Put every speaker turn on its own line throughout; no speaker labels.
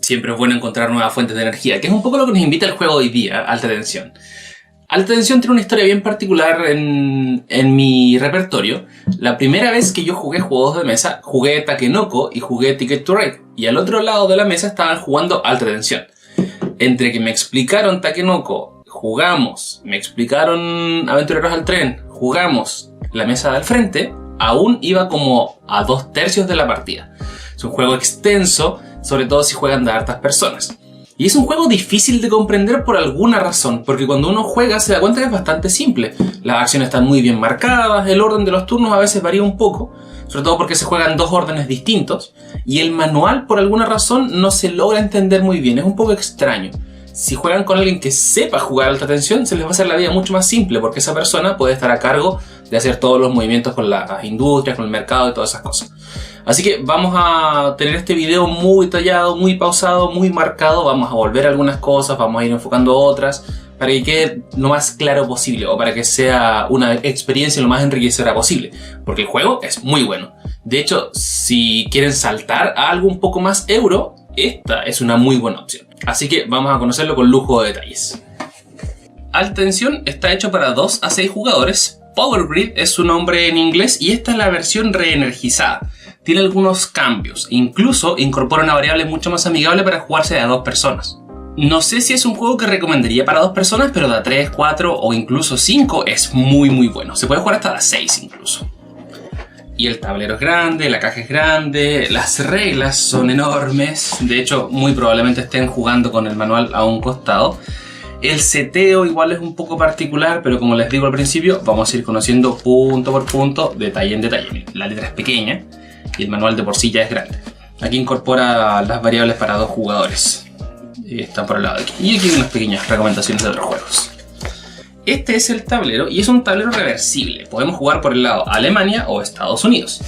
Siempre es bueno encontrar nuevas fuentes de energía, que es un poco lo que nos invita el juego hoy día, Alta Tensión. Alta Tensión tiene una historia bien particular en mi repertorio. La primera vez que yo jugué juegos de mesa, jugué Takenoko y jugué Ticket to Ride. Y al otro lado de la mesa estaban jugando Alta Tensión. Entre que me explicaron Takenoko, jugamos, me explicaron Aventureros al Tren, jugamos la mesa del frente, aún iba como a 2/3 de la partida. Es un juego extenso, sobre todo si juegan de hartas personas. Y es un juego difícil de comprender por alguna razón, porque cuando uno juega se da cuenta que es bastante simple. Las acciones están muy bien marcadas, el orden de los turnos a veces varía un poco, sobre todo porque se juegan dos órdenes distintos, y el manual por alguna razón no se logra entender muy bien, es un poco extraño. Si juegan con alguien que sepa jugar Alta Tensión, se les va a hacer la vida mucho más simple, porque esa persona puede estar a cargo de hacer todos los movimientos con las industrias, con el mercado y todas esas cosas. Así que vamos a tener este video muy detallado, muy pausado, muy marcado. Vamos a volver a algunas cosas, vamos a ir enfocando otras, para que quede lo más claro posible, o para que sea una experiencia lo más enriquecedora posible, porque el juego es muy bueno. De hecho, si quieren saltar a algo un poco más euro, esta es una muy buena opción. Así que vamos a conocerlo con lujo de detalles. Alta Tensión está hecho para 2 a 6 jugadores. Power Grid es su nombre en inglés y esta es la versión reenergizada. Tiene algunos cambios, incluso incorpora una variable mucho más amigable para jugarse de a 2 personas. No sé si es un juego que recomendaría para 2 personas, pero de a 3, 4 o incluso 5 es muy bueno. Se puede jugar hasta de a 6 incluso. Y el tablero es grande, la caja es grande, las reglas son enormes. De hecho, muy probablemente estén jugando con el manual a un costado. El seteo igual es un poco particular, pero como les digo al principio, vamos a ir conociendo punto por punto, detalle en detalle. Miren, la letra es pequeña y el manual de por sí ya es grande. Aquí incorpora las variables para 2 jugadores. Están por el lado de aquí. Y aquí hay unas pequeñas recomendaciones de otros juegos. Este es el tablero y es un tablero reversible. Podemos jugar por el lado Alemania o Estados Unidos.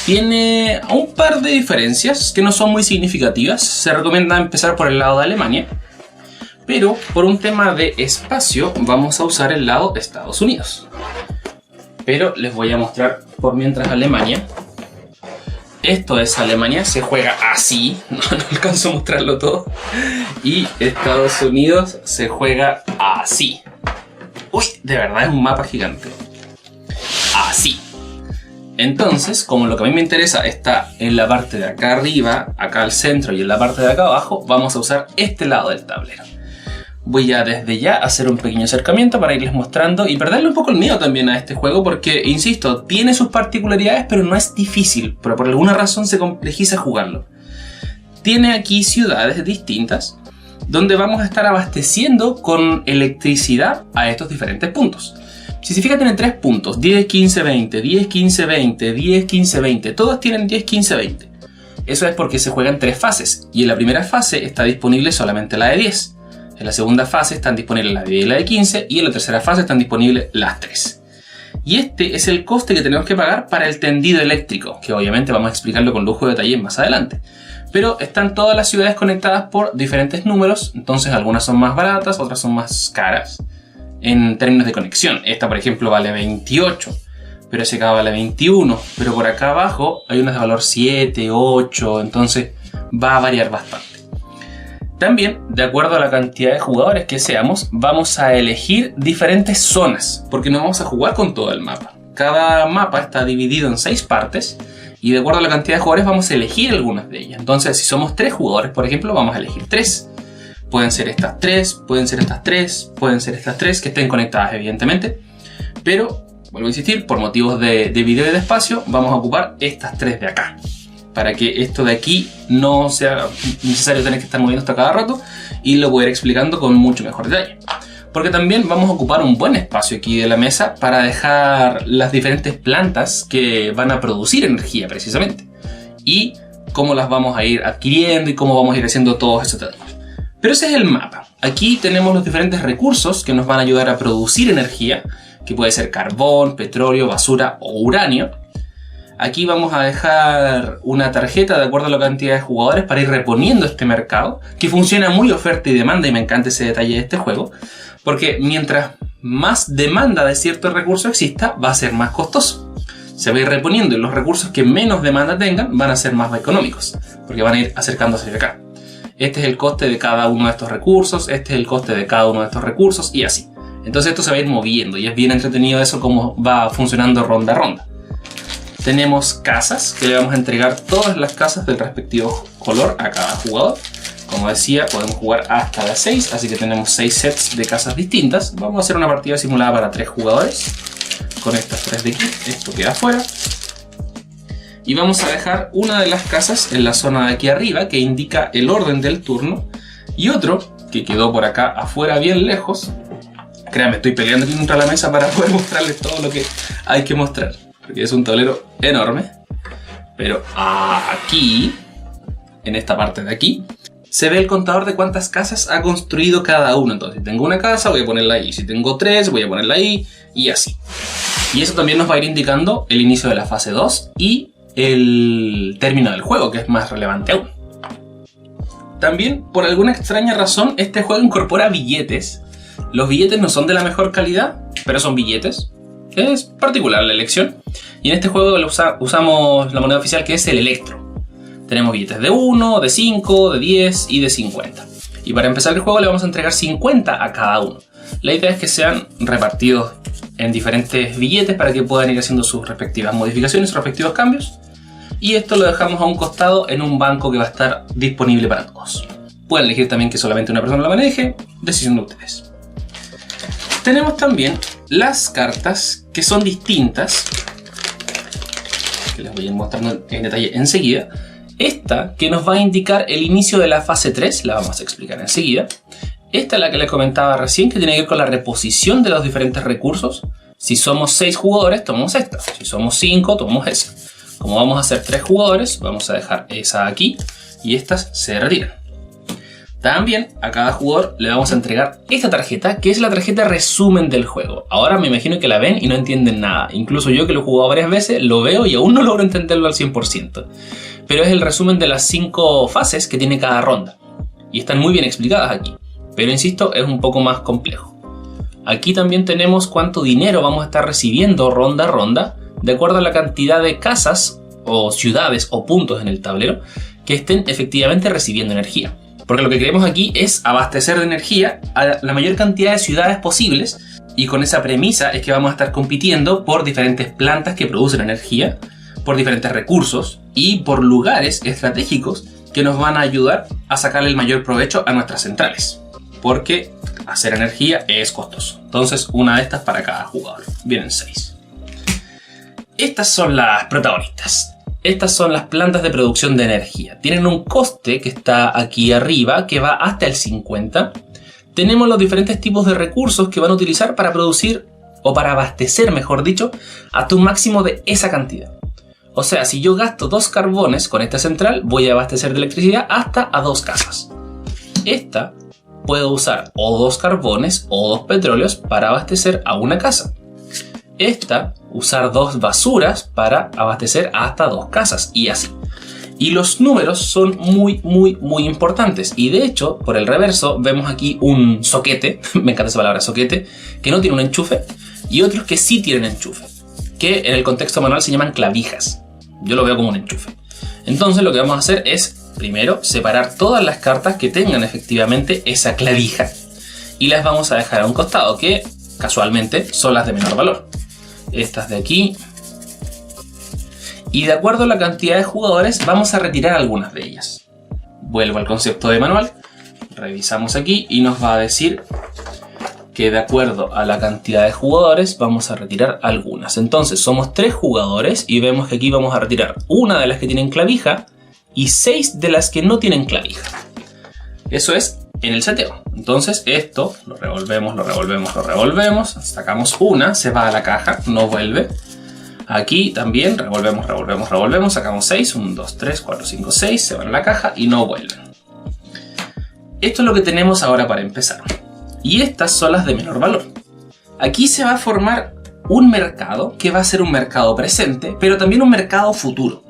Tiene un par de diferencias que no son muy significativas. Se recomienda empezar por el lado de Alemania, pero por un tema de espacio vamos a usar el lado de Estados Unidos. Pero les voy a mostrar por mientras Alemania. Esto es Alemania, se juega así, no alcanzo a mostrarlo todo. Y Estados Unidos se juega así. Uy, de verdad es un mapa gigante. Así. Entonces, como lo que a mí me interesa está en la parte de acá arriba, acá al centro y en la parte de acá abajo, vamos a usar este lado del tablero. Voy a desde ya hacer un pequeño acercamiento para irles mostrando y perderle un poco el miedo también a este juego porque, insisto, tiene sus particularidades pero no es difícil, pero por alguna razón se complejiza jugarlo. Tiene aquí ciudades distintas donde vamos a estar abasteciendo con electricidad a estos diferentes puntos. Si se fijan, tienen 3 puntos, 10, 15, 20, 10, 15, 20, 10, 15, 20, todos tienen 10, 15, 20. Eso es porque se juegan 3 fases y en la primera fase está disponible solamente la de 10. En la segunda fase están disponibles la de 10 y la de 15 y en la tercera fase están disponibles las 3. Y este es el coste que tenemos que pagar para el tendido eléctrico, que obviamente vamos a explicarlo con lujo de detalle más adelante. Pero están todas las ciudades conectadas por diferentes números, entonces algunas son más baratas, otras son más caras en términos de conexión. Esta, por ejemplo, vale 28, pero ese acá vale 21, pero por acá abajo hay unas de valor 7, 8, entonces va a variar bastante. También, de acuerdo a la cantidad de jugadores que seamos, vamos a elegir diferentes zonas, porque no vamos a jugar con todo el mapa. Cada mapa está dividido en 6 partes y de acuerdo a la cantidad de jugadores vamos a elegir algunas de ellas. Entonces, si somos 3 jugadores, por ejemplo, vamos a elegir 3. Pueden ser estas 3, pueden ser estas 3, pueden ser estas 3, que estén conectadas evidentemente. Pero, vuelvo a insistir, por motivos de video y de espacio, vamos a ocupar estas 3 de acá, para que esto de aquí no sea necesario tener que estar moviendo hasta cada rato y lo voy a ir explicando con mucho mejor detalle. Porque también vamos a ocupar un buen espacio aquí de la mesa para dejar las diferentes plantas que van a producir energía precisamente. y cómo las vamos a ir adquiriendo y cómo vamos a ir haciendo todos esos datos. Pero ese es el mapa. Aquí tenemos los diferentes recursos que nos van a ayudar a producir energía, que puede ser carbón, petróleo, basura o uranio. Aquí vamos a dejar una tarjeta de acuerdo a la cantidad de jugadores para ir reponiendo este mercado, que funciona muy oferta y demanda, y me encanta ese detalle de este juego, porque mientras más demanda de cierto recurso exista, va a ser más costoso. Se va a ir reponiendo y los recursos que menos demanda tengan van a ser más económicos, porque van a ir acercándose de acá. Este es el coste de cada uno de estos recursos, este es el coste de cada uno de estos recursos y así. Entonces esto se va a ir moviendo y es bien entretenido eso cómo va funcionando ronda a ronda. Tenemos casas, que le vamos a entregar todas las casas del respectivo color a cada jugador. Como decía, podemos jugar hasta las 6, así que tenemos 6 sets de casas distintas. Vamos a hacer una partida simulada para 3 jugadores. Con estas 3 de aquí, esto queda afuera. Y vamos a dejar una de las casas en la zona de aquí arriba, que indica el orden del turno. Y otro, que quedó por acá afuera bien lejos. Créanme, estoy peleando aquí contra la mesa para poder mostrarles todo lo que hay que mostrar, porque es un tablero enorme. Pero aquí, en esta parte de aquí, se ve el contador de cuántas casas ha construido cada uno. Entonces, si tengo una casa, voy a ponerla ahí. Si tengo 3, voy a ponerla ahí. Y así. Y eso también nos va a ir indicando el inicio de la fase 2 y el término del juego, que es más relevante aún. También, por alguna extraña razón, este juego incorpora billetes. Los billetes no son de la mejor calidad, pero son billetes. Es particular la elección. Y en este juego usamos la moneda oficial, que es el electro. Tenemos billetes de 1, de 5, de 10 y de 50. Y para empezar el juego le vamos a entregar 50 a cada uno. La idea es que sean repartidos en diferentes billetes para que puedan ir haciendo sus respectivas modificaciones, sus respectivos cambios. Y esto lo dejamos a un costado en un banco que va a estar disponible para todos. Pueden elegir también que solamente una persona lo maneje, decisión de ustedes. Tenemos también las cartas que son distintas, que les voy a ir mostrando en detalle enseguida. Esta que nos va a indicar el inicio de la fase 3, la vamos a explicar enseguida. Esta es la que les comentaba recién, que tiene que ver con la reposición de los diferentes recursos. Si somos 6 jugadores, tomamos esta. Si somos 5, tomamos esa. Como vamos a ser 3 jugadores, vamos a dejar esa aquí y estas se retiran. También a cada jugador le vamos a entregar esta tarjeta, que es la tarjeta resumen del juego. Ahora me imagino que la ven y no entienden nada. Incluso yo, que lo he jugado varias veces, lo veo y aún no logro entenderlo al 100%. Pero es el resumen de las 5 fases que tiene cada ronda. Y están muy bien explicadas aquí. Pero insisto, es un poco más complejo. Aquí también tenemos cuánto dinero vamos a estar recibiendo ronda a ronda, de acuerdo a la cantidad de casas o ciudades o puntos en el tablero que estén efectivamente recibiendo energía. Porque lo que queremos aquí es abastecer de energía a la mayor cantidad de ciudades posibles, y con esa premisa es que vamos a estar compitiendo por diferentes plantas que producen energía, por diferentes recursos y por lugares estratégicos que nos van a ayudar a sacarle el mayor provecho a nuestras centrales. Porque hacer energía es costoso. Entonces, una de estas para cada jugador. Vienen 6. Estas son las protagonistas. Estas son las plantas de producción de energía. Tienen un coste que está aquí arriba, que va hasta el 50. Tenemos los diferentes tipos de recursos que van a utilizar para producir, o para abastecer, mejor dicho, hasta un máximo de esa cantidad. O sea, si yo gasto 2 carbones con esta central, voy a abastecer de electricidad hasta a 2 casas. Esta puedo usar o 2 carbones o 2 petróleos para abastecer a una casa. Esta, usar 2 basuras para abastecer hasta 2 casas, y así. Y los números son muy importantes. Y de hecho, por el reverso, vemos aquí un soquete, me encanta esa palabra, soquete, que no tiene un enchufe, y otros que sí tienen enchufe, que en el contexto manual se llaman clavijas. Yo lo veo como un enchufe. Entonces lo que vamos a hacer es, primero, separar todas las cartas que tengan efectivamente esa clavija, y las vamos a dejar a un costado, que casualmente son las de menor valor. Estas de aquí. Y de acuerdo a la cantidad de jugadores, vamos a retirar algunas de ellas. Vuelvo al concepto de manual. Revisamos aquí y nos va a decir que de acuerdo a la cantidad de jugadores vamos a retirar algunas. Entonces somos 3 jugadores y vemos que aquí vamos a retirar una de las que tienen clavija y 6 de las que no tienen clavija. Eso es en el seteo. Entonces esto lo revolvemos, sacamos una, se va a la caja, no vuelve. Aquí también revolvemos, revolvemos, revolvemos, sacamos 6, 1, 2, 3, 4, 5, 6, se van a la caja y no vuelven. Esto es lo que tenemos ahora para empezar. Y estas son las de menor valor. Aquí se va a formar un mercado que va a ser un mercado presente, pero también un mercado futuro.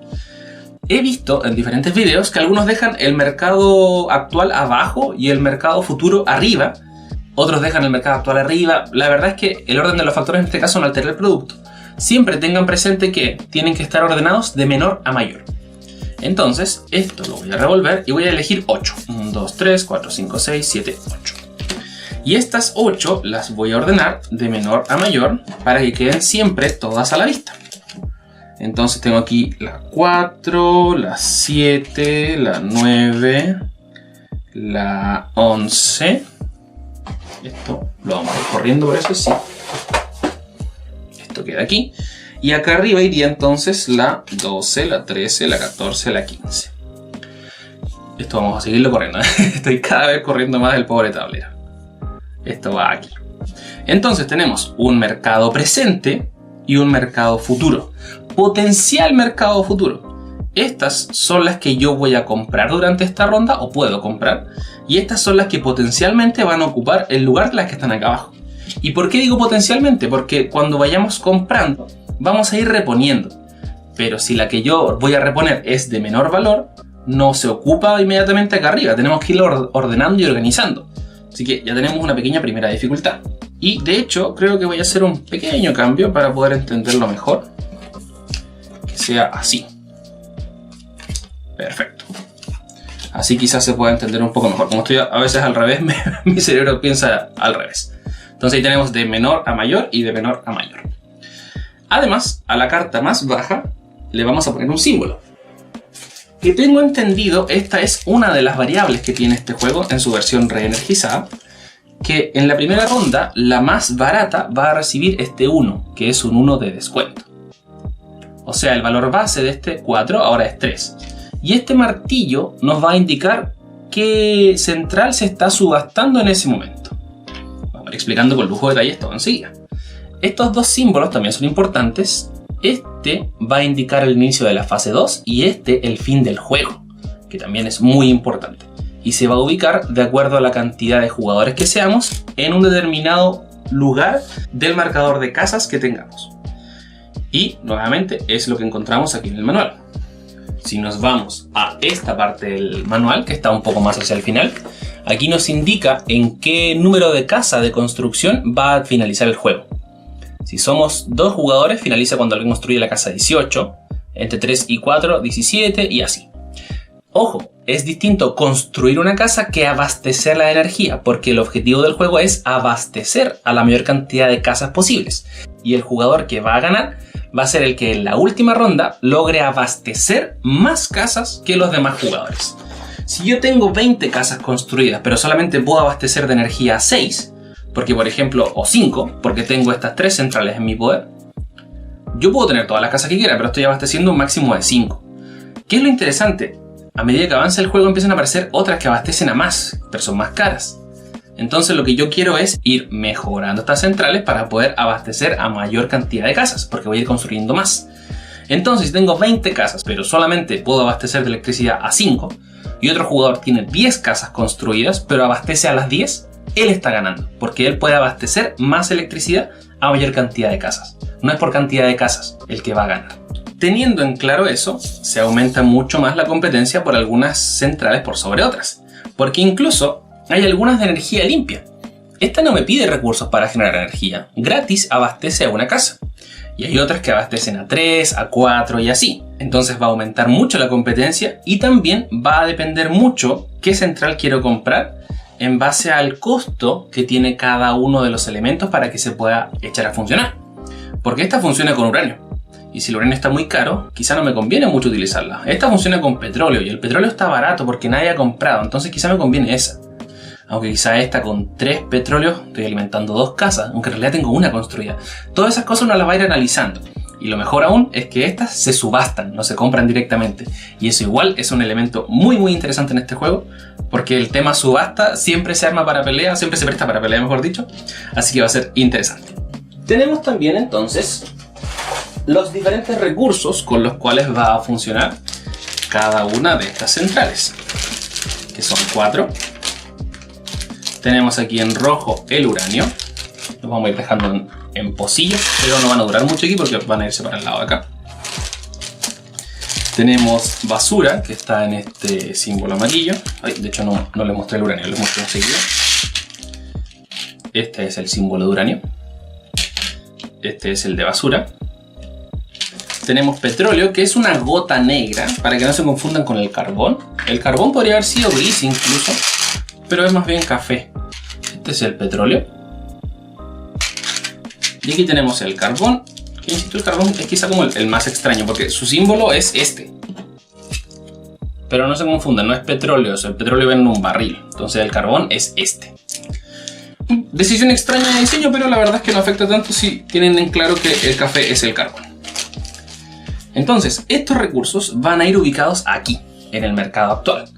He visto en diferentes videos que algunos dejan el mercado actual abajo y el mercado futuro arriba. Otros dejan el mercado actual arriba. La verdad es que el orden de los factores en este caso no altera el producto. Siempre tengan presente que tienen que estar ordenados de menor a mayor. Entonces, esto lo voy a revolver y voy a elegir 8. 1, 2, 3, 4, 5, 6, 7, 8. Y estas 8 las voy a ordenar de menor a mayor para que queden siempre todas a la vista. Entonces tengo aquí la 4, la 7, la 9, la 11. Esto lo vamos a ir corriendo por eso, sí. Esto queda aquí. Y acá arriba iría entonces la 12, la 13, la 14, la 15. Esto vamos a seguirlo corriendo. Estoy cada vez corriendo más del pobre tablero. Esto va aquí. Entonces tenemos un mercado presente y un mercado futuro. Potencial mercado futuro. Estas son las que yo voy a comprar durante esta ronda o puedo comprar. Y estas son las que potencialmente van a ocupar el lugar de las que están acá abajo. ¿Y por qué digo potencialmente? Porque cuando vayamos comprando vamos a ir reponiendo. Pero si la que yo voy a reponer es de menor valor, no se ocupa inmediatamente acá arriba. Tenemos que irlo ordenando y organizando. Así que ya tenemos una pequeña primera dificultad. Y de hecho creo que voy a hacer un pequeño cambio para poder entenderlo mejor. Que sea así. Perfecto. Así quizás se pueda entender un poco mejor. Como estoy a veces al revés, mi cerebro piensa al revés. Entonces ahí tenemos de menor a mayor y de menor a mayor. Además, a la carta más baja le vamos a poner un símbolo. Que tengo entendido, esta es una de las variables que tiene este juego en su versión reenergizada. Que en la primera ronda, la más barata va a recibir este 1, que es un 1 de descuento. O sea, el valor base de este 4 ahora es 3. Y este martillo nos va a indicar qué central se está subastando en ese momento. Vamos a ir explicando con lujo de detalle esto enseguida. Estos dos símbolos también son importantes. Este va a indicar el inicio de la fase 2 y este el fin del juego, que también es muy importante. Y se va a ubicar de acuerdo a la cantidad de jugadores que seamos en un determinado lugar del marcador de casas que tengamos. Y nuevamente es lo que encontramos aquí en el manual. Si nos vamos a esta parte del manual, que está un poco más hacia el final, aquí nos indica en qué número de casa de construcción va a finalizar el juego. Si somos 2 jugadores, finaliza cuando alguien construye la casa 18, entre 3 y 4, 17 y así. Ojo, es distinto construir una casa que abastecer la energía, porque el objetivo del juego es abastecer a la mayor cantidad de casas posibles. Y el jugador que va a ganar va a ser el que en la última ronda logre abastecer más casas que los demás jugadores. Si yo tengo 20 casas construidas, pero solamente puedo abastecer de energía 6, porque por ejemplo, o 5, porque tengo estas 3 centrales en mi poder, yo puedo tener todas las casas que quiera, pero estoy abasteciendo un máximo de 5. ¿Qué es lo interesante? A medida que avanza el juego empiezan a aparecer otras que abastecen a más, pero son más caras. Entonces lo que yo quiero es ir mejorando estas centrales para poder abastecer a mayor cantidad de casas, porque voy a ir construyendo más. Entonces si tengo 20 casas, pero solamente puedo abastecer de electricidad a 5, y otro jugador tiene 10 casas construidas, pero abastece a las 10, él está ganando, porque él puede abastecer más electricidad a mayor cantidad de casas. No es por cantidad de casas el que va a ganar. Teniendo en claro eso, se aumenta mucho más la competencia por algunas centrales por sobre otras, porque incluso hay algunas de energía limpia. Esta no me pide recursos para generar energía, gratis abastece a una casa. Y hay otras que abastecen a 3, a 4 y así. Entonces va a aumentar mucho la competencia y también va a depender mucho qué central quiero comprar en base al costo que tiene cada uno de los elementos para que se pueda echar a funcionar. Porque esta funciona con uranio. Y si el uranio está muy caro, quizá no me conviene mucho utilizarla. Esta funciona con petróleo y el petróleo está barato porque nadie ha comprado, entonces quizá me conviene esa. Aunque quizá esta con 3 petróleos estoy alimentando 2 casas, aunque en realidad tengo una construida. Todas esas cosas uno las va a ir analizando. Y lo mejor aún es que estas se subastan, no se compran directamente. Y eso igual es un elemento muy interesante en este juego, porque el tema subasta siempre se arma para pelea, siempre se presta para pelea, mejor dicho. Así que va a ser interesante. Tenemos también entonces los diferentes recursos con los cuales va a funcionar cada una de estas centrales, que son 4. Tenemos aquí en rojo el uranio. Los vamos a ir dejando en pocillos, pero no van a durar mucho aquí porque van a irse para el lado de acá. Tenemos basura, que está en este símbolo amarillo. Ay, de hecho no les mostré el uranio, les mostré enseguida. Este es el símbolo de uranio. Este es el de basura. Tenemos petróleo, que es una gota negra, para que no se confundan con el carbón. El carbón podría haber sido gris incluso, pero es más bien café. Este es el petróleo. Y aquí tenemos el carbón, que insisto, el carbón es quizá como el más extraño, porque su símbolo es este. Pero no se confundan, no es petróleo, o sea, el petróleo viene en un barril, entonces el carbón es este. Decisión extraña de diseño, pero la verdad es que no afecta tanto si tienen en claro que el café es el carbón. Entonces, estos recursos van a ir ubicados aquí, en el mercado actual.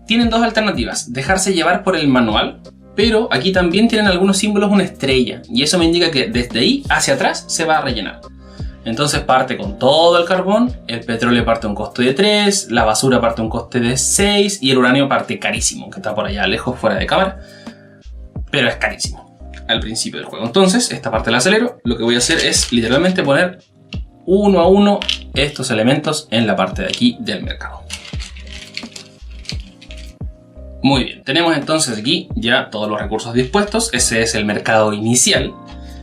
Tienen dos alternativas: dejarse llevar por el manual, pero aquí también tienen algunos símbolos una estrella, y eso me indica que desde ahí hacia atrás se va a rellenar. Entonces parte con todo el carbón, el petróleo parte a un coste de 3, la basura parte a un coste de 6 y el uranio parte carísimo, que está por allá lejos fuera de cámara, pero es carísimo al principio del juego. Entonces esta parte la acelero. Lo que voy a hacer es literalmente poner uno a uno estos elementos en la parte de aquí del mercado. Muy bien, tenemos entonces aquí ya todos los recursos dispuestos. Ese es el mercado inicial.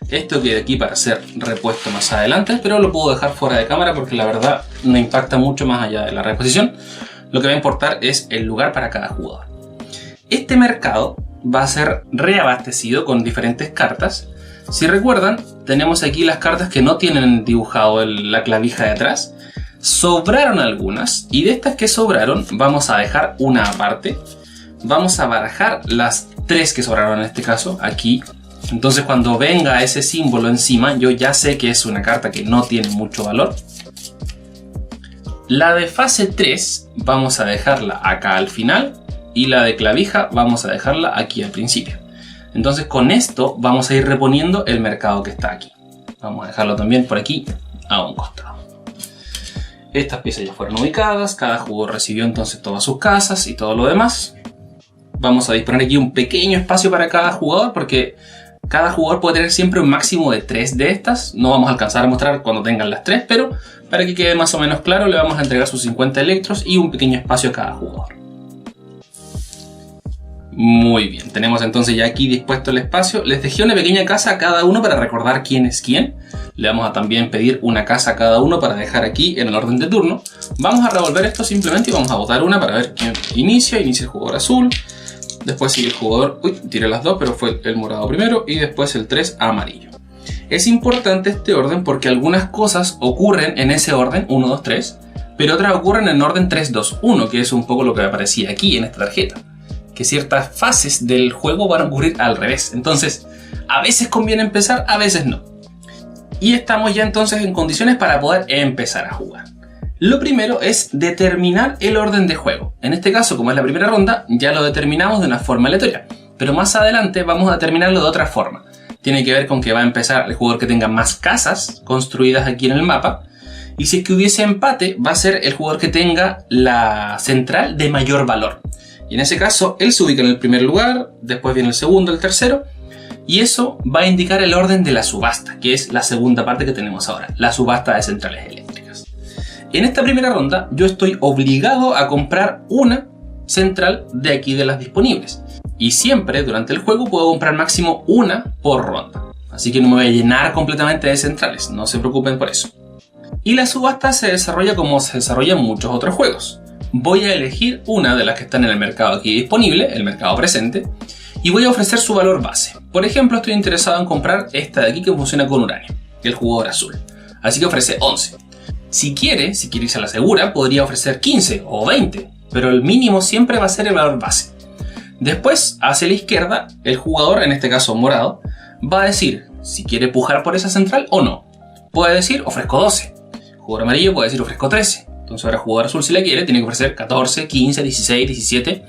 Esto queda aquí para ser repuesto más adelante, pero lo puedo dejar fuera de cámara porque la verdad no impacta mucho más allá de la reposición. Lo que va a importar es el lugar para cada jugador. Este mercado va a ser reabastecido con diferentes cartas. Si recuerdan, tenemos aquí las cartas que no tienen dibujado la clavija de atrás. Sobraron algunas, y de estas que sobraron vamos a dejar una aparte. Vamos a barajar las 3 que sobraron en este caso aquí. Entonces cuando venga ese símbolo encima, yo ya sé que es una carta que no tiene mucho valor. La de fase 3 vamos a dejarla acá al final, y la de clavija vamos a dejarla aquí al principio. Entonces con esto vamos a ir reponiendo el mercado que está aquí. Vamos a dejarlo también por aquí a un costado. Estas piezas ya fueron ubicadas, cada jugador recibió entonces todas sus casas y todo lo demás. Vamos a disponer aquí un pequeño espacio para cada jugador, porque cada jugador puede tener siempre un máximo de 3 de estas. No vamos a alcanzar a mostrar cuando tengan las 3, pero para que quede más o menos claro, le vamos a entregar sus 50 electros y un pequeño espacio a cada jugador. Muy bien, tenemos entonces ya aquí dispuesto el espacio. Les dejé una pequeña casa a cada uno para recordar quién es quién. Le vamos a también pedir una casa a cada uno para dejar aquí en el orden de turno. Vamos a revolver esto simplemente y vamos a botar una para ver quién inicia. Inicia el jugador azul. Después sigue el jugador... Uy, tiré las 2, pero fue el morado primero. Y después el 3 amarillo. Es importante este orden porque algunas cosas ocurren en ese orden, 1, 2, 3. Pero otras ocurren en orden 3, 2, 1, que es un poco lo que aparecía aquí en esta tarjeta. Que ciertas fases del juego van a ocurrir al revés. Entonces, a veces conviene empezar, a veces no. Y estamos ya entonces en condiciones para poder empezar a jugar. Lo primero es determinar el orden de juego. En este caso, como es la primera ronda, ya lo determinamos de una forma aleatoria. Pero más adelante vamos a determinarlo de otra forma. Tiene que ver con que va a empezar el jugador que tenga más casas construidas aquí en el mapa. Y si es que hubiese empate, va a ser el jugador que tenga la central de mayor valor. Y en ese caso, él se ubica en el primer lugar, después viene el segundo, el tercero. Y eso va a indicar el orden de la subasta, que es la segunda parte que tenemos ahora, la subasta de centrales eléctricas. En esta primera ronda, yo estoy obligado a comprar una central de aquí de las disponibles. Y siempre, durante el juego, puedo comprar máximo una por ronda. Así que no me voy a llenar completamente de centrales, no se preocupen por eso. Y la subasta se desarrolla como se desarrolla en muchos otros juegos. Voy a elegir una de las que están en el mercado aquí disponible, el mercado presente, y voy a ofrecer su valor base. Por ejemplo, estoy interesado en comprar esta de aquí que funciona con uranio, el jugador azul. Así que ofrece 11. Si quiere irse a la segura, podría ofrecer 15 o 20, pero el mínimo siempre va a ser el valor base. Después, hacia la izquierda, el jugador, en este caso morado, va a decir si quiere pujar por esa central o no. Puede decir ofrezco 12. El jugador amarillo puede decir ofrezco 13. Entonces ahora el jugador azul, si la quiere, tiene que ofrecer 14, 15, 16, 17.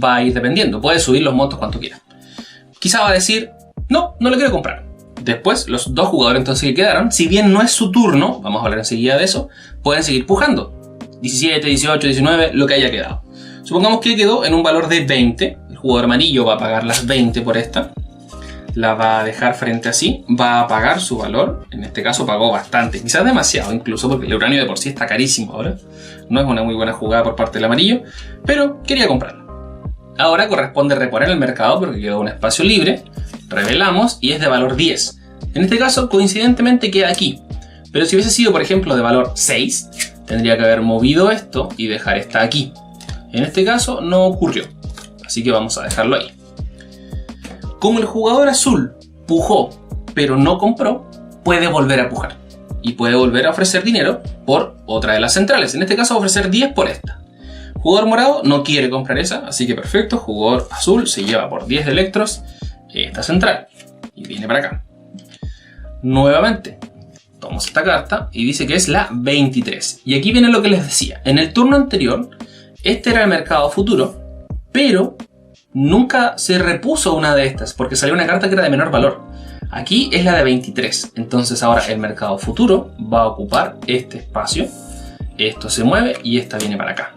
Va a ir dependiendo. Puede subir los montos cuanto quiera. Quizá va a decir, no le quiero comprar. Después, los dos jugadores entonces que quedaron, si bien no es su turno, vamos a hablar enseguida de eso, pueden seguir pujando. 17, 18, 19, lo que haya quedado. Supongamos que quedó en un valor de 20. El jugador amarillo va a pagar las 20 por esta. La va a dejar frente así, va a pagar su valor. En este caso pagó bastante, quizás demasiado incluso, porque el uranio de por sí está carísimo ahora. No es una muy buena jugada por parte del amarillo, pero quería comprarlo. Ahora corresponde reponer el mercado porque quedó un espacio libre. Revelamos y es de valor 10. En este caso, coincidentemente queda aquí. Pero si hubiese sido, por ejemplo, de valor 6, tendría que haber movido esto y dejar esta aquí. En este caso no ocurrió, así que vamos a dejarlo ahí. Como el jugador azul pujó, pero no compró, puede volver a pujar. Y puede volver a ofrecer dinero por otra de las centrales. En este caso ofrecer 10 por esta. Jugador morado no quiere comprar esa, así que perfecto. Jugador azul se lleva por 10 de electros esta central. Y viene para acá. Nuevamente, tomamos esta carta y dice que es la 23. Y aquí viene lo que les decía. En el turno anterior, este era el mercado futuro, pero nunca se repuso una de estas porque salió una carta que era de menor valor. Aquí es la de 23. Entonces ahora el mercado futuro va a ocupar este espacio. Esto se mueve y esta viene para acá.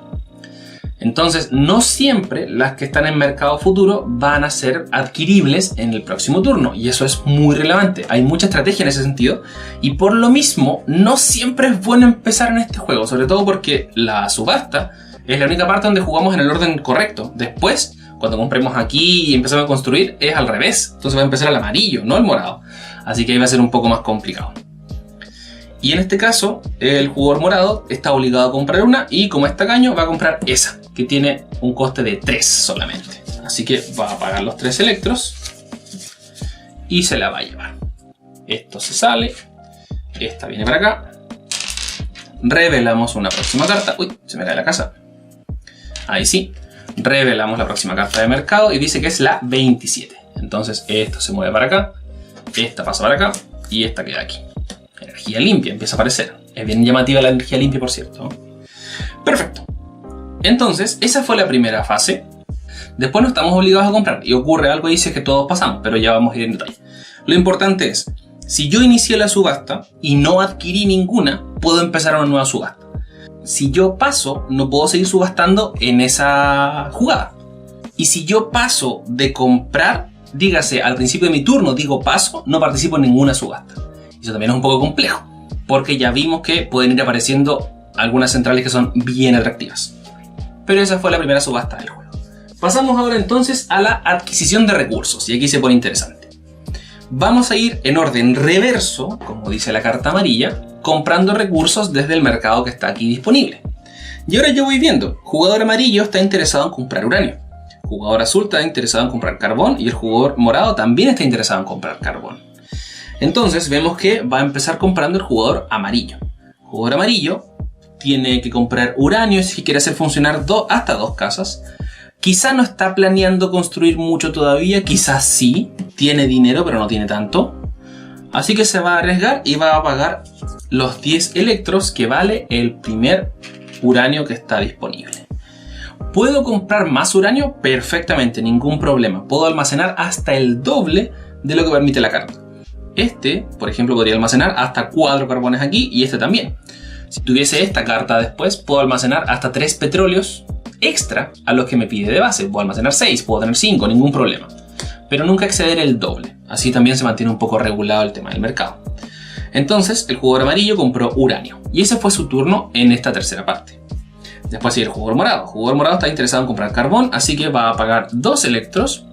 Entonces no siempre las que están en mercado futuro van a ser adquiribles en el próximo turno. Y eso es muy relevante. Hay mucha estrategia en ese sentido. Y por lo mismo no siempre es bueno empezar en este juego. Sobre todo porque la subasta es la única parte donde jugamos en el orden correcto. Después, cuando compremos aquí y empezamos a construir, es al revés. Entonces va a empezar el amarillo, no el morado. Así que ahí va a ser un poco más complicado. Y en este caso, el jugador morado está obligado a comprar una. Y como es tacaño, va a comprar esa, que tiene un coste de 3 solamente. Así que va a pagar los 3 electros. Y se la va a llevar. Esto se sale. Esta viene para acá. Revelamos una próxima carta. Uy, se me cae la casa. Ahí sí. Revelamos la próxima carta de mercado y dice que es la 27. Entonces esto se mueve para acá, esta pasa para acá y esta queda aquí. Energía limpia empieza a aparecer. Es bien llamativa la energía limpia, por cierto. Perfecto. Entonces esa fue la primera fase. Después no estamos obligados a comprar y ocurre algo y dice que todos pasamos, pero ya vamos a ir en detalle. Lo importante es, si yo inicié la subasta y no adquirí ninguna, puedo empezar una nueva subasta. Si yo paso, no puedo seguir subastando en esa jugada. Y si yo paso de comprar, dígase al principio de mi turno, digo paso, no participo en ninguna subasta. Eso también es un poco complejo, porque ya vimos que pueden ir apareciendo algunas centrales que son bien atractivas. Pero esa fue la primera subasta del juego. Pasamos ahora entonces a la adquisición de recursos, y aquí se pone interesante. Vamos a ir en orden reverso, como dice la carta amarilla, comprando recursos desde el mercado que está aquí disponible. Y ahora yo voy viendo, jugador amarillo está interesado en comprar uranio, jugador azul está interesado en comprar carbón y el jugador morado también está interesado en comprar carbón. Entonces vemos que va a empezar comprando el jugador amarillo. El jugador amarillo tiene que comprar uranio si quiere hacer funcionar hasta 2 casas. Quizá no está planeando construir mucho todavía, quizás sí, tiene dinero pero no tiene tanto. Así que se va a arriesgar y va a pagar los 10 electros que vale el primer uranio que está disponible. ¿Puedo comprar más uranio? Perfectamente, ningún problema. Puedo almacenar hasta el doble de lo que permite la carta. Este, por ejemplo, podría almacenar hasta 4 carbones aquí y este también. Si tuviese esta carta después, puedo almacenar hasta 3 petróleos extra a los que me pide de base. Puedo almacenar 6, puedo tener 5, ningún problema. Pero nunca exceder el doble. Así también se mantiene un poco regulado el tema del mercado. Entonces el jugador amarillo compró uranio. Y ese fue su turno en esta tercera parte. Después sigue el jugador morado. El jugador morado está interesado en comprar carbón, así que va a pagar 2 electros.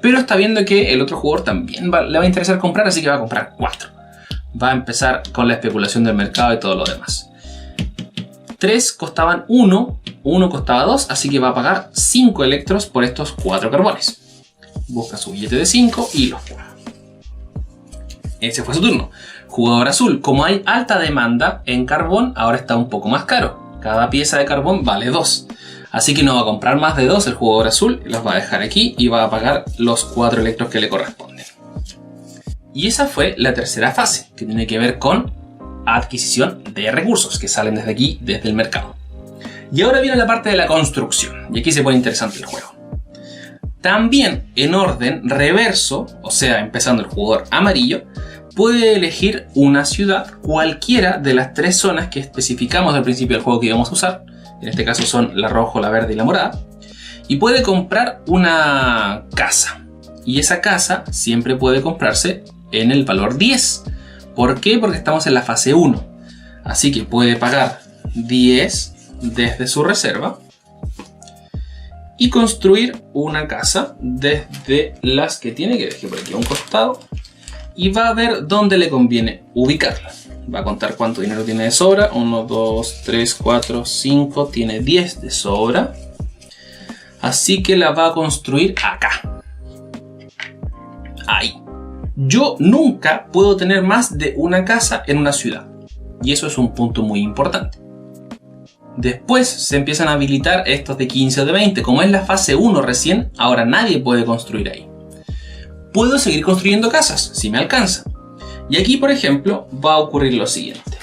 Pero está viendo que el otro jugador también le va a interesar comprar, así que va a comprar 4. Va a empezar con la especulación del mercado y todo lo demás. 3 costaban 1, 1 costaba 2, así que va a pagar 5 electros por estos 4 carbones. Busca su billete de 5 y los juega. Ese fue su turno. Jugador azul, como hay alta demanda en carbón, ahora está un poco más caro. Cada pieza de carbón vale 2. Así que no va a comprar más de 2 el jugador azul, los va a dejar aquí y va a pagar los 4 electros que le corresponden. Y esa fue la tercera fase, que tiene que ver con adquisición de recursos que salen desde aquí, desde el mercado. Y ahora viene la parte de la construcción, y aquí se pone interesante el juego. También en orden reverso, o sea, empezando el jugador amarillo, puede elegir una ciudad, cualquiera de las 3 zonas que especificamos al principio del juego que íbamos a usar. En este caso son la roja, la verde y la morada. Y puede comprar una casa. Y esa casa siempre puede comprarse en el valor 10. ¿Por qué? Porque estamos en la fase 1. Así que puede pagar 10 desde su reserva y construir una casa desde las que tiene, que dejé por aquí a un costado, y va a ver dónde le conviene ubicarla. Va a contar cuánto dinero tiene de sobra. 1, 2, 3, 4, 5, tiene 10 de sobra. Así que la va a construir acá. Ahí. Yo nunca puedo tener más de una casa en una ciudad. Y eso es un punto muy importante. Después se empiezan a habilitar estos de 15 o de 20. Como es la fase 1 recién, ahora nadie puede construir ahí. Puedo seguir construyendo casas, si me alcanza. Y aquí, por ejemplo, va a ocurrir lo siguiente.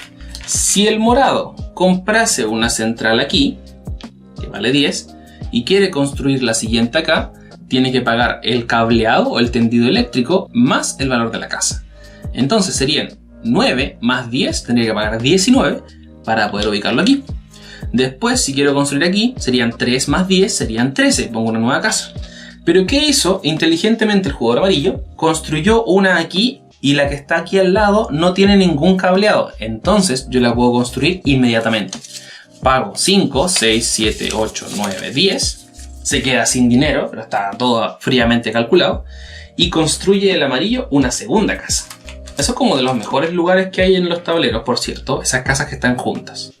Si el morado comprase una central aquí, que vale 10, y quiere construir la siguiente acá, tiene que pagar el cableado o el tendido eléctrico más el valor de la casa. Entonces serían 9 más 10, tendría que pagar 19 para poder ubicarlo aquí. Después, si quiero construir aquí, serían 3 más 10, serían 13. Pongo una nueva casa. Pero ¿qué hizo? Inteligentemente el jugador amarillo construyó una aquí y la que está aquí al lado no tiene ningún cableado. Entonces yo la puedo construir inmediatamente. Pago 5, 6, 7, 8, 9, 10. Se queda sin dinero, pero está todo fríamente calculado. Y construye el amarillo una segunda casa. Eso es como de los mejores lugares que hay en los tableros, por cierto. Esas casas que están juntas.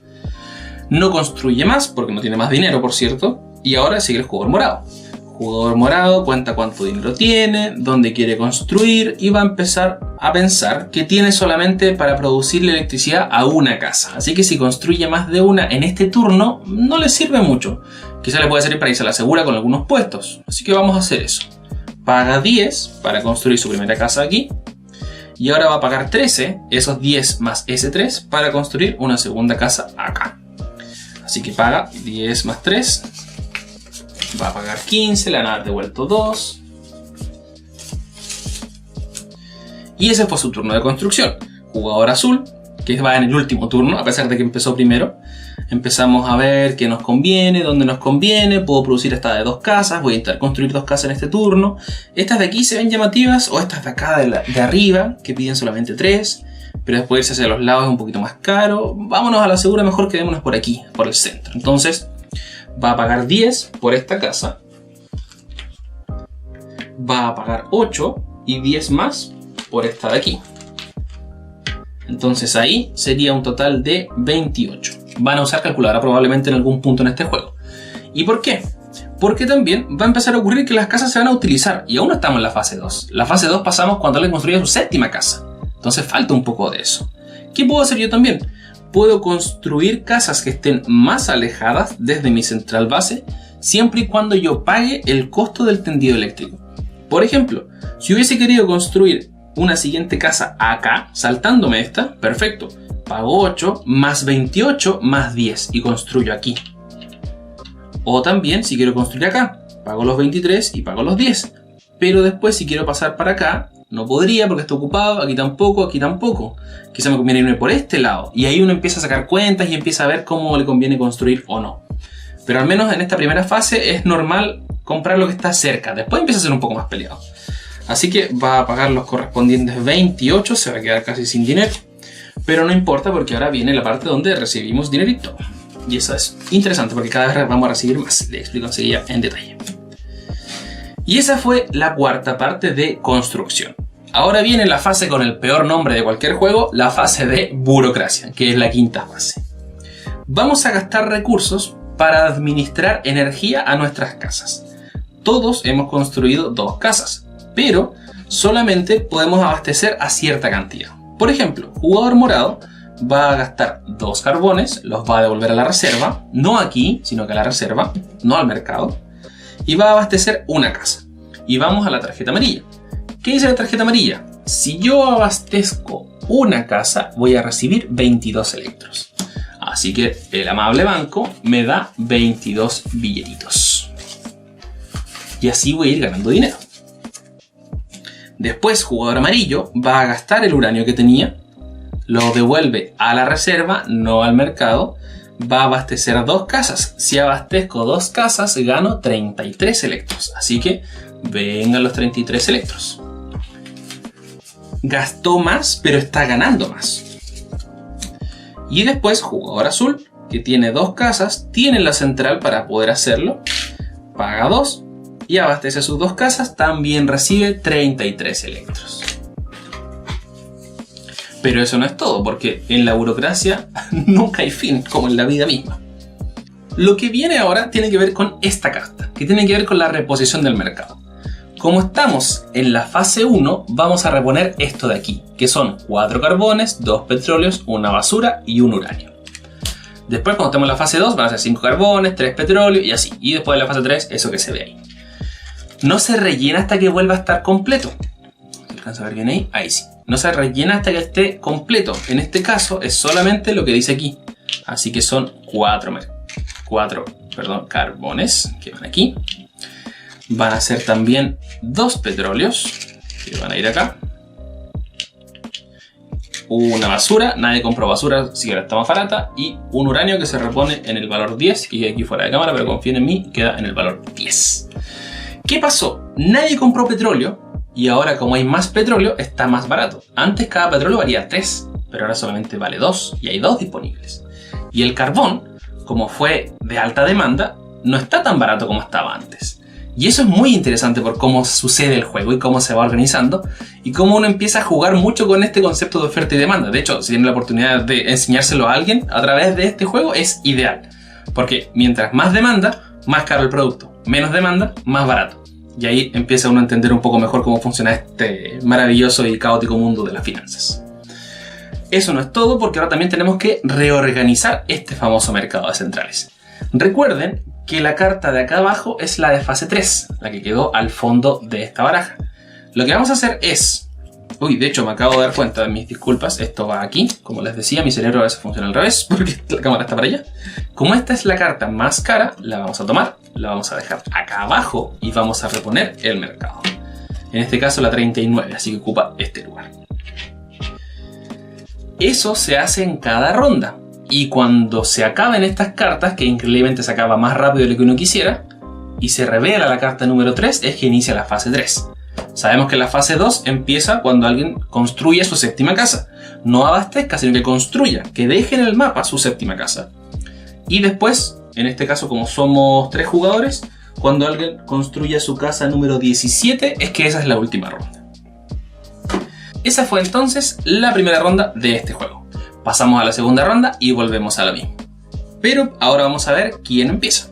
No construye más porque no tiene más dinero, por cierto. Y ahora sigue el jugador morado. El jugador morado cuenta cuánto dinero tiene, dónde quiere construir y va a empezar a pensar que tiene solamente para producirle electricidad a una casa. Así que si construye más de una en este turno, no le sirve mucho. Quizá le puede servir para irse a la segura con algunos puestos. Así que vamos a hacer eso. Paga 10 para construir su primera casa aquí. Y ahora va a pagar 13, esos 10 más ese 3, para construir una segunda casa acá. Así que paga 10 más 3. Va a pagar 15, le van a dar devuelto 2. Y ese fue su turno de construcción. Jugador azul, que va en el último turno, a pesar de que empezó primero. Empezamos a ver qué nos conviene, dónde nos conviene. Puedo producir hasta de 2 casas. Voy a intentar construir 2 casas en este turno. Estas de aquí se ven llamativas, o estas de acá de arriba, que piden solamente 3. Pero después irse hacia los lados es un poquito más caro. Vámonos a la segura, mejor quedémonos por aquí, por el centro. Entonces va a pagar 10 por esta casa. Va a pagar 8 y 10 más por esta de aquí. Entonces ahí sería un total de 28. Van a usar calculadora probablemente en algún punto en este juego. ¿Y por qué? Porque también va a empezar a ocurrir que las casas se van a utilizar. Y aún no estamos en la fase 2. La fase 2 pasamos cuando alguien construye su séptima casa. Entonces falta un poco de eso. ¿Qué puedo hacer yo también? Puedo construir casas que estén más alejadas desde mi central base, siempre y cuando yo pague el costo del tendido eléctrico. Por ejemplo, si hubiese querido construir una siguiente casa acá, saltándome esta, perfecto. Pago 8 más 28 más 10 y construyo aquí. O también, si quiero construir acá, pago los 23 y pago los 10. Pero después, si quiero pasar para acá, no podría porque está ocupado, aquí tampoco, aquí tampoco. Quizá me conviene irme por este lado. Y ahí uno empieza a sacar cuentas y empieza a ver cómo le conviene construir o no. Pero al menos en esta primera fase es normal comprar lo que está cerca. Después empieza a ser un poco más peleado. Así que va a pagar los correspondientes 28, se va a quedar casi sin dinero. Pero no importa porque ahora viene la parte donde recibimos dinerito. Y eso es interesante porque cada vez vamos a recibir más. Le explico enseguida en detalle. Y esa fue la cuarta parte de construcción. Ahora viene la fase con el peor nombre de cualquier juego, la fase de burocracia, que es la quinta fase. Vamos a gastar recursos para administrar energía a nuestras casas. Todos hemos construido 2 casas, pero solamente podemos abastecer a cierta cantidad. Por ejemplo, jugador morado va a gastar 2 carbones, los va a devolver a la reserva, no aquí, sino que a la reserva, no al mercado, y va a abastecer una casa. Y vamos a la tarjeta amarilla. ¿Qué dice la tarjeta amarilla? Si yo abastezco una casa, voy a recibir 22 electros. Así que el amable banco me da 22 billetitos. y así voy a ir ganando dinero. Después, jugador amarillo va a gastar el uranio que tenía, lo devuelve a la reserva, no al mercado, va a abastecer 2 casas. Si abastezco 2 casas, gano 33 electros, así que vengan los 33 electros. Gastó más, pero está ganando más. Y después, jugador azul, que tiene 2 casas, tiene la central para poder hacerlo, paga 2 y abastece sus 2 casas, también recibe 33 electros. Pero eso no es todo, porque en la burocracia nunca hay fin, como en la vida misma. Lo que viene ahora tiene que ver con esta carta, que tiene que ver con la reposición del mercado. Como estamos en la fase 1, vamos a reponer esto de aquí, que son 4 carbones, 2 petróleos, una basura y un uranio. Después, cuando estemos en la fase 2, van a ser 5 carbones, 3 petróleos y así. Y después en la fase 3, eso que se ve ahí. No se rellena hasta que vuelva a estar completo. ¿Alcanza a ver bien ahí? Ahí sí. No se rellena hasta que esté completo. En este caso es solamente lo que dice aquí. Así que son 4 carbones que van aquí. Van a ser también 2 petróleos que van a ir acá. Una basura, nadie compró basura, así que ahora está más barata. Y un uranio que se repone en el valor 10, que aquí fuera de cámara, pero confíen en mí, queda en el valor 10. ¿Qué pasó? Nadie compró petróleo y ahora, como hay más petróleo, está más barato. Antes cada petróleo valía 3, pero ahora solamente vale 2 y hay 2 disponibles. Y el carbón, como fue de alta demanda, no está tan barato como estaba antes. Y eso es muy interesante por cómo sucede el juego y cómo se va organizando y cómo uno empieza a jugar mucho con este concepto de oferta y demanda. De hecho, si tienen la oportunidad de enseñárselo a alguien a través de este juego, es ideal. Porque mientras más demanda, más caro el producto. Menos demanda, más barato. Y ahí empieza uno a entender un poco mejor cómo funciona este maravilloso y caótico mundo de las finanzas. Eso no es todo, porque ahora también tenemos que reorganizar este famoso mercado de centrales. Recuerden que la carta de acá abajo es la de fase 3, la que quedó al fondo de esta baraja. Lo que vamos a hacer es... Uy, de hecho me acabo de dar cuenta, mis disculpas, esto va aquí. Como les decía, mi cerebro a veces funciona al revés, porque la cámara está para allá. Como esta es la carta más cara, la vamos a tomar, la vamos a dejar acá abajo y vamos a reponer el mercado. En este caso la 39, así que ocupa este lugar. Eso se hace en cada ronda. Y cuando se acaben estas cartas, que increíblemente se acaba más rápido de lo que uno quisiera, y se revela la carta número 3, es que inicia la fase 3. Sabemos que la fase 2 empieza cuando alguien construye su séptima casa. No abastezca, sino que construya, que deje en el mapa su séptima casa. Y después, en este caso como somos 3 jugadores, cuando alguien construya su casa número 17, es que esa es la última ronda. Esa fue entonces la primera ronda de este juego. Pasamos a la segunda ronda y volvemos a lo mismo. Pero ahora vamos a ver quién empieza.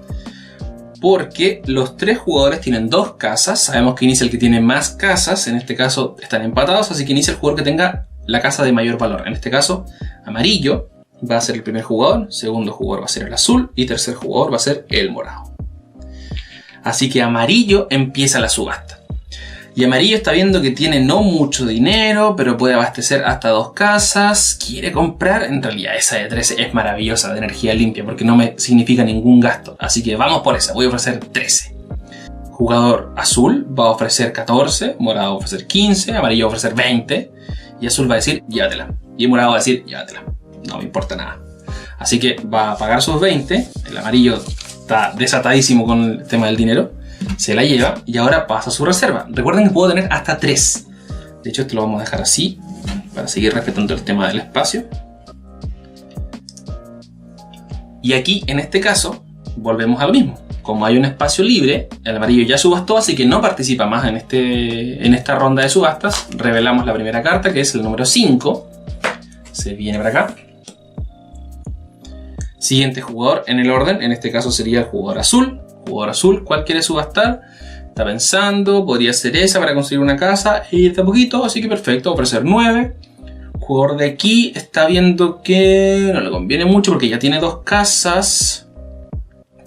Porque los 3 jugadores tienen 2 casas. Sabemos que inicia el que tiene más casas. En este caso están empatados, así que inicia el jugador que tenga la casa de mayor valor. En este caso, amarillo va a ser el primer jugador, segundo jugador va a ser el azul y tercer jugador va a ser el morado. Así que amarillo empieza la subasta. Y amarillo está viendo que tiene no mucho dinero, pero puede abastecer hasta 2 casas. Quiere comprar, en realidad esa de 13 es maravillosa, de energía limpia, porque no me significa ningún gasto. Así que vamos por esa, voy a ofrecer 13. Jugador azul va a ofrecer 14, morado va a ofrecer 15, amarillo va a ofrecer 20. Y azul va a decir, llévatela. Y morado va a decir, llévatela. No me importa nada. Así que va a pagar sus 20. El amarillo está desatadísimo con el tema del dinero. Se la lleva y ahora pasa a su reserva. Recuerden que puedo tener hasta 3. De hecho, esto lo vamos a dejar así para seguir respetando el tema del espacio. Y aquí, en este caso, volvemos a lo mismo. Como hay un espacio libre, el amarillo ya subastó, así que no participa más en esta ronda de subastas. Revelamos la primera carta, que es el número 5. Se viene para acá. Siguiente jugador en el orden, en este caso sería el jugador azul. Jugador azul, ¿cuál quiere subastar? Está pensando, podría ser esa para construir una casa y está poquito, así que perfecto, ofrecer 9. Jugador de aquí está viendo que no le conviene mucho porque ya tiene 2 casas,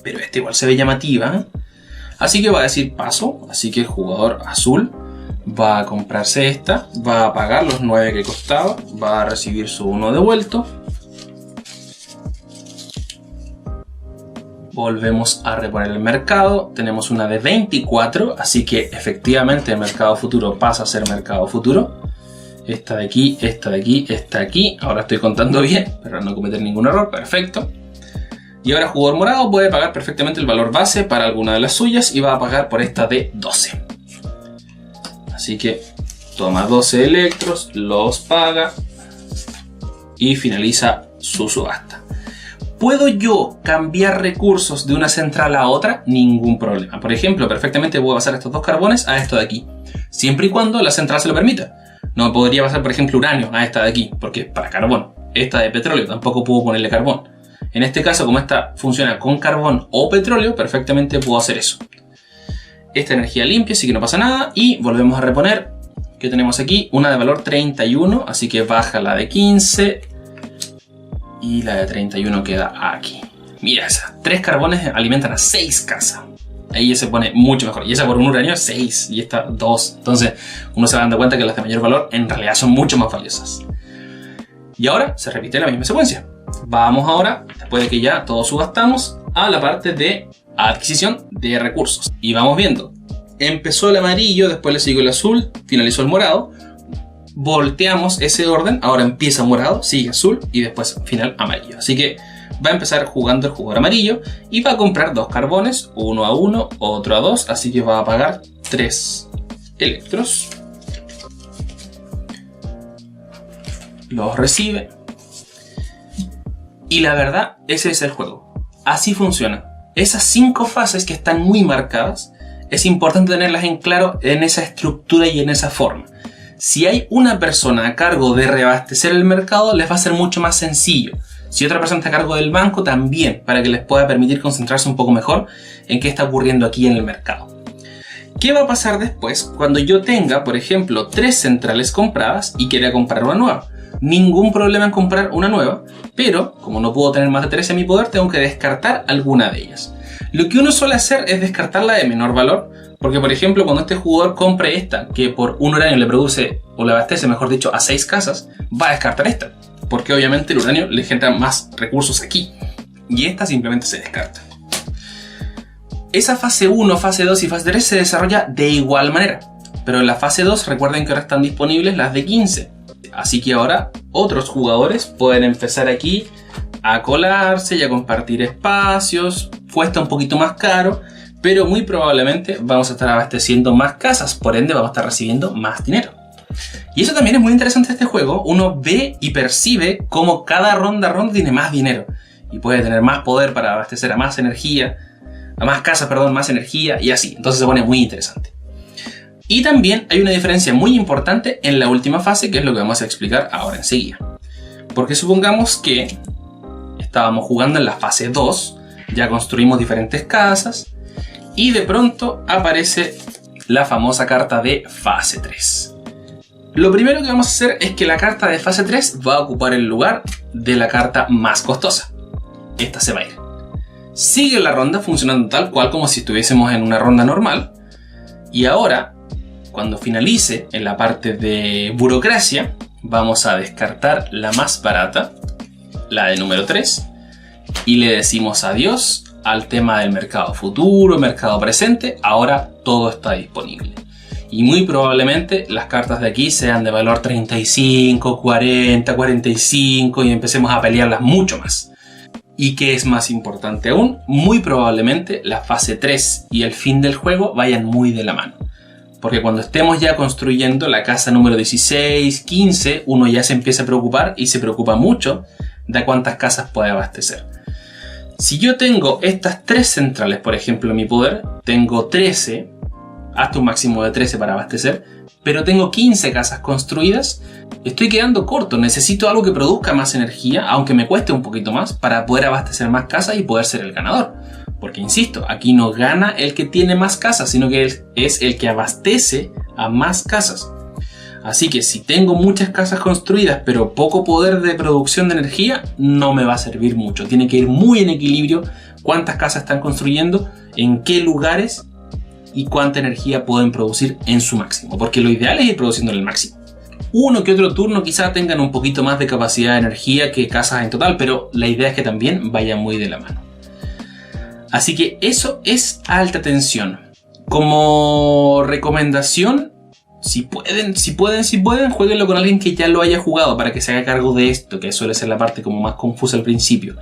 pero esta igual se ve llamativa, así que va a decir paso. Así que el jugador azul va a comprarse esta, va a pagar los 9 que costaba, va a recibir su 1 devuelto. Volvemos a reponer el mercado. Tenemos una de 24, así que efectivamente el mercado futuro pasa a ser mercado futuro. Esta de aquí, esta de aquí, esta de aquí. Ahora estoy contando bien para no cometer ningún error. Perfecto. Y ahora jugador morado puede pagar perfectamente el valor base para alguna de las suyas y va a pagar por esta de 12. Así que toma 12 electros, los paga y finaliza su subasta. ¿Puedo yo cambiar recursos de una central a otra? Ningún problema. Por ejemplo, perfectamente puedo pasar estos 2 carbones a esto de aquí, siempre y cuando la central se lo permita. No podría pasar, por ejemplo, uranio a esta de aquí, porque para carbón. Esta de petróleo tampoco puedo ponerle carbón. En este caso, como esta funciona con carbón o petróleo, perfectamente puedo hacer eso. Esta energía limpia, así que no pasa nada. Y volvemos a reponer, que tenemos aquí una de valor 31, así que baja la de 15. Y la de 31 queda aquí. Mira esa. 3 carbones alimentan a 6 casas. Ahí se pone mucho mejor. Y esa por un uranio 6 y esta 2. Entonces uno se va dando cuenta que las de mayor valor en realidad son mucho más valiosas. Y ahora se repite la misma secuencia. Vamos ahora, después de que ya todos subastamos, a la parte de adquisición de recursos. Y vamos viendo. Empezó el amarillo, después le siguió el azul, finalizó el morado. Volteamos ese orden, ahora empieza morado, sigue azul y después final amarillo. Así que va a empezar jugando el jugador amarillo y va a comprar 2 carbones, uno a 1, otro a 2, así que va a pagar 3 electros. Los recibe. Y la verdad, ese es el juego. Así funciona. Esas 5 fases que están muy marcadas, es importante tenerlas en claro en esa estructura y en esa forma. Si hay una persona a cargo de reabastecer el mercado, les va a ser mucho más sencillo. Si otra persona está a cargo del banco, también, para que les pueda permitir concentrarse un poco mejor en qué está ocurriendo aquí en el mercado. ¿Qué va a pasar después cuando yo tenga, por ejemplo, 3 centrales compradas y quiera comprar una nueva? Ningún problema en comprar una nueva, pero como no puedo tener más de 3 en mi poder, tengo que descartar alguna de ellas. Lo que uno suele hacer es descartar la de menor valor, porque por ejemplo cuando este jugador compre esta, que por un uranio le produce, o le abastece mejor dicho, a 6 casas, va a descartar esta, porque obviamente el uranio le genera más recursos aquí, y esta simplemente se descarta. Esa fase 1, fase 2 y fase 3 se desarrolla de igual manera, pero en la fase 2 recuerden que ahora están disponibles las de 15, así que ahora otros jugadores pueden empezar aquí a colarse y a compartir espacios. Cuesta un poquito más caro, pero muy probablemente vamos a estar abasteciendo más casas, por ende vamos a estar recibiendo más dinero. Y eso también es muy interesante de este juego. Uno ve y percibe cómo cada ronda tiene más dinero y puede tener más poder para abastecer a más energía, a más casas, perdón, más energía y así. Entonces se pone muy interesante. Y también hay una diferencia muy importante en la última fase, que es lo que vamos a explicar ahora enseguida. Porque supongamos que estábamos jugando en la fase 2, ya construimos diferentes casas y de pronto aparece la famosa carta de fase 3. Lo primero que vamos a hacer es que la carta de fase 3 va a ocupar el lugar de la carta más costosa. Esta se va a ir. Sigue la ronda funcionando tal cual como si estuviésemos en una ronda normal. Y ahora, cuando finalice en la parte de burocracia, vamos a descartar la más barata, la de número 3, y le decimos adiós al tema del mercado futuro, mercado presente. Ahora todo está disponible. Y muy probablemente las cartas de aquí sean de valor 35, 40, 45 y empecemos a pelearlas mucho más. Y que es más importante aún, muy probablemente la fase 3 y el fin del juego vayan muy de la mano. Porque cuando estemos ya construyendo la casa número 16, 15, uno ya se empieza a preocupar y se preocupa mucho de cuántas casas puede abastecer. Si yo tengo estas 3 centrales, por ejemplo, en mi poder, tengo 13, hasta un máximo de 13 para abastecer, pero tengo 15 casas construidas, estoy quedando corto. Necesito algo que produzca más energía, aunque me cueste un poquito más, para poder abastecer más casas y poder ser el ganador. Porque insisto, aquí no gana el que tiene más casas, sino que es el que abastece a más casas. Así que si tengo muchas casas construidas pero poco poder de producción de energía, no me va a servir mucho. Tiene que ir muy en equilibrio cuántas casas están construyendo, en qué lugares y cuánta energía pueden producir en su máximo. Porque lo ideal es ir produciendo en el máximo. Uno que otro turno quizá tengan un poquito más de capacidad de energía que casas en total, pero la idea es que también vayan muy de la mano. Así que eso es alta tensión. Como recomendación, si pueden, jueguenlo con alguien que ya lo haya jugado para que se haga cargo de esto, que suele ser la parte como más confusa al principio.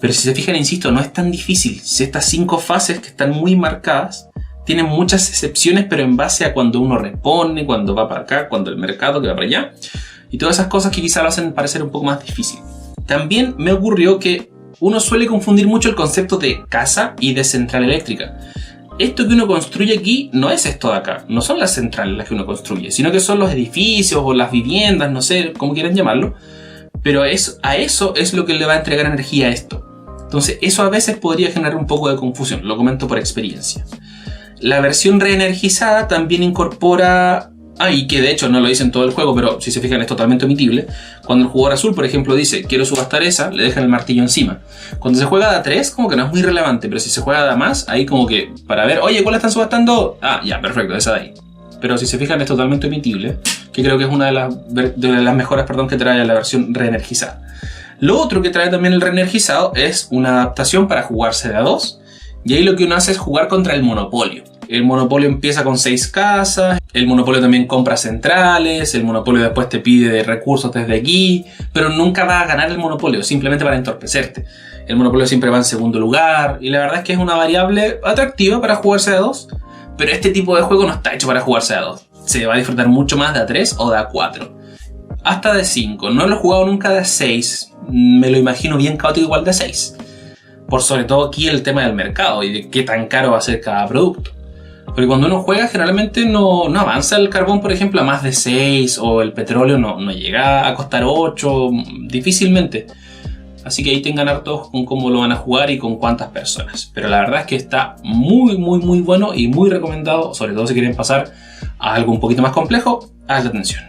Pero si se fijan, insisto, no es tan difícil. Si estas 5 fases que están muy marcadas tienen muchas excepciones, pero en base a cuando uno repone, cuando va para acá, cuando el mercado que va para allá, y todas esas cosas que quizá lo hacen parecer un poco más difícil. También me ocurrió que uno suele confundir mucho el concepto de casa y de central eléctrica. Esto que uno construye aquí no es esto de acá, no son las centrales las que uno construye, sino que son los edificios o las viviendas, no sé cómo quieran llamarlo, pero a eso es lo que le va a entregar energía a esto. Entonces eso a veces podría generar un poco de confusión, lo comento por experiencia. La versión reenergizada también incorpora, y que de hecho no lo dice en todo el juego, pero si se fijan es totalmente omitible. Cuando el jugador azul, por ejemplo, dice quiero subastar esa, le dejan el martillo encima. Cuando se juega de a 3, como que no es muy relevante, pero si se juega de a más, ahí como que para ver, oye, ¿cuál la están subastando? Ya, perfecto, esa de ahí. Pero si se fijan es totalmente omitible, que creo que es una de las mejoras que trae la versión reenergizada. Lo otro que trae también el reenergizado es una adaptación para jugarse de a 2, y ahí lo que uno hace es jugar contra el monopolio. El monopolio empieza con 6 casas, el monopolio también compra centrales, el monopolio después te pide recursos desde aquí, pero nunca va a ganar el monopolio, simplemente para entorpecerte. El monopolio siempre va en segundo lugar, y la verdad es que es una variable atractiva para jugarse de a 2, pero este tipo de juego no está hecho para jugarse de a 2. Se va a disfrutar mucho más de a 3 o de a 4. Hasta de 5, no lo he jugado nunca de a 6, me lo imagino bien caótico igual de 6. Por sobre todo aquí el tema del mercado y de qué tan caro va a ser cada producto. Porque cuando uno juega generalmente no avanza el carbón, por ejemplo, a más de 6, o el petróleo no llega a costar 8, difícilmente. Así que ahí tengan hartos con cómo lo van a jugar y con cuántas personas. Pero la verdad es que está muy bueno y muy recomendado, sobre todo si quieren pasar a algo un poquito más complejo, alta tensión.